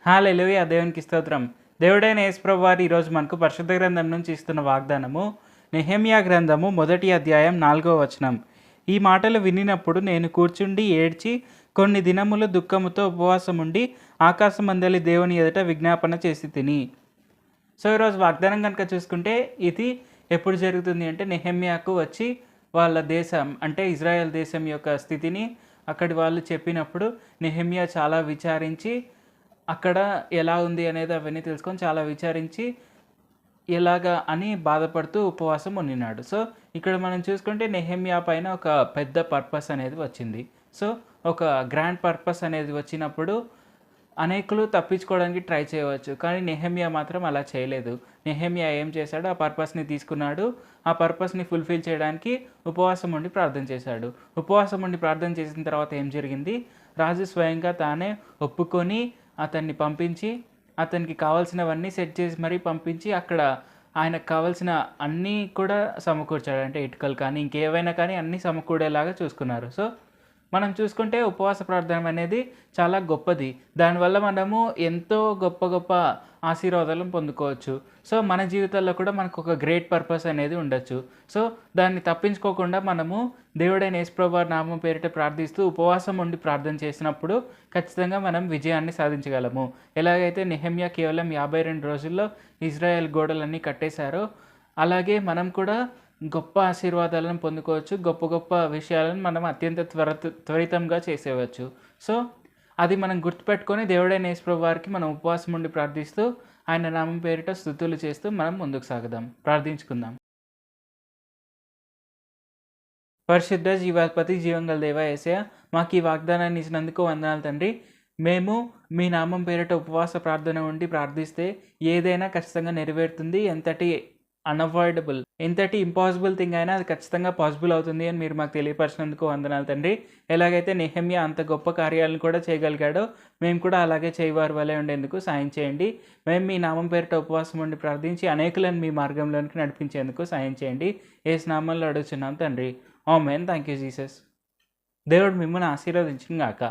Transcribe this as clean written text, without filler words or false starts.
హల్లెలూయా! దేవునికి స్తోత్రం. దేవుడైన యేసు ప్రభువారు ఈరోజు మనకు పరిశుద్ధ గ్రంథం నుంచి ఇస్తున్న వాగ్దానము నెహెమ్యా గ్రంథము 1వ అధ్యాయం 4వ వచనం. ఈ మాటలు వినినప్పుడు నేను కూర్చుండి ఏడ్చి కొన్ని దినములు దుఃఖముతో ఉపవాసముండి ఆకాశమందలి దేవుని ఎదుట విజ్ఞాపన చేసి తిని. సో ఈరోజు వాగ్దానం కనుక చూసుకుంటే ఇది ఎప్పుడు జరుగుతుంది అంటే నెహెమ్యాకు వచ్చి వాళ్ళ దేశం అంటే ఇజ్రాయెల్ దేశం యొక్క స్థితిని అక్కడి వాళ్ళు చెప్పినప్పుడు నెహెమ్యా చాలా విచారించి అక్కడ ఎలా ఉంది అనేది అవన్నీ తెలుసుకొని చాలా విచారించి ఎలాగా అని బాధపడుతూ ఉపవాసం ఉండినాడు. సో ఇక్కడ మనం చూసుకుంటే నెహెమ్యా పైన ఒక పెద్ద పర్పస్ అనేది వచ్చింది. సో ఒక గ్రాండ్ పర్పస్ అనేది వచ్చినప్పుడు అనేకులు తప్పించుకోవడానికి ట్రై చేయవచ్చు, కానీ నెహెమ్యా మాత్రం అలా చేయలేదు. నెహెమ్యా ఏం చేశాడు, ఆ పర్పస్ని తీసుకున్నాడు. ఆ పర్పస్ని ఫుల్ఫిల్ చేయడానికి ఉపవాసం ఉండి ప్రార్థన చేశాడు. ఉపవాసం ఉండి ప్రార్థన చేసిన తర్వాత ఏం జరిగింది, రాజు స్వయంగా తానే ఒప్పుకొని అతన్ని పంపించి అతనికి కావాల్సినవన్నీ సెట్ చేసి మరీ పంపించి అక్కడ ఆయనకు కావాల్సిన అన్నీ కూడా సమకూర్చాడు. అంటే ఇటుకలు కానీ ఇంకేవైనా కానీ అన్నీ సమకూడేలాగా చూసుకున్నారు. సో మనం చూసుకుంటే ఉపవాస ప్రార్థన అనేది చాలా గొప్పది. దానివల్ల మనము ఎంతో గొప్ప గొప్ప ఆశీర్వాదాలను పొందుకోవచ్చు. సో మన జీవితాల్లో కూడా మనకు ఒక గ్రేట్ పర్పస్ అనేది ఉండొచ్చు. సో దాన్ని తప్పించుకోకుండా మనము దేవుడైన యేసు ప్రభువారి నామం పేరిట ప్రార్థిస్తూ ఉపవాసం ఉండి ప్రార్థన చేసినప్పుడు ఖచ్చితంగా మనం విజయాన్ని సాధించగలము. ఎలాగైతే నెహెమ్యా కేవలం 52 రోజుల్లో ఇజ్రాయెల్ గోడలన్నీ కట్టేశారో అలాగే మనం కూడా గొప్ప ఆశీర్వాదాలను పొందుకోవచ్చు. గొప్ప గొప్ప విషయాలను మనం అత్యంత త్వరితంగా చేసేవచ్చు. సో అది మనం గుర్తుపెట్టుకొని దేవుడైన యేసు ప్రభువారికి మనం ఉపవాసం ఉండి ప్రార్థిస్తూ ఆయన నామం పేరిట స్తుతులు చేస్తూ మనం ముందుకు సాగుదాం. ప్రార్థించుకుందాం. పరిశుద్ధ జీవాధిపతి జీవంగల దేవ యేసయ్య, మాకు ఈ వాగ్దానాన్ని ఇచ్చినందుకు వందనాలు తండ్రి. మేము మీ నామం పేరిట ఉపవాస ప్రార్థన ఉండి ప్రార్థిస్తే ఏదైనా ఖచ్చితంగా నెరవేరుతుంది. ఎంతటి అన్అవాయిడబుల్, ఎంతటి ఇంపాసిబుల్ థింగ్ అయినా అది ఖచ్చితంగా పాసిబుల్ అవుతుంది అని మీరు మాకు తెలియపరిచినందుకు వందనాలు తండ్రి. ఎలాగైతే నెహెమ్యా అంత గొప్ప కార్యాలను కూడా చేయగలిగాడో మేము కూడా అలాగే చేయవారు వలె ఉండేందుకు సాయం చేయండి. మేము మీ నామం పేరిట ఉపవాసం ఉండి ప్రార్థించి అనేకులను మీ మార్గంలోనికి నడిపించేందుకు సాయం చేయండి. యేసు నామంలో అడుగుచున్నాం తండ్రి. ఆమేన్. Thank you Jesus. దేవుడు మిమ్మల్ని ఆశీర్వదించును గాక.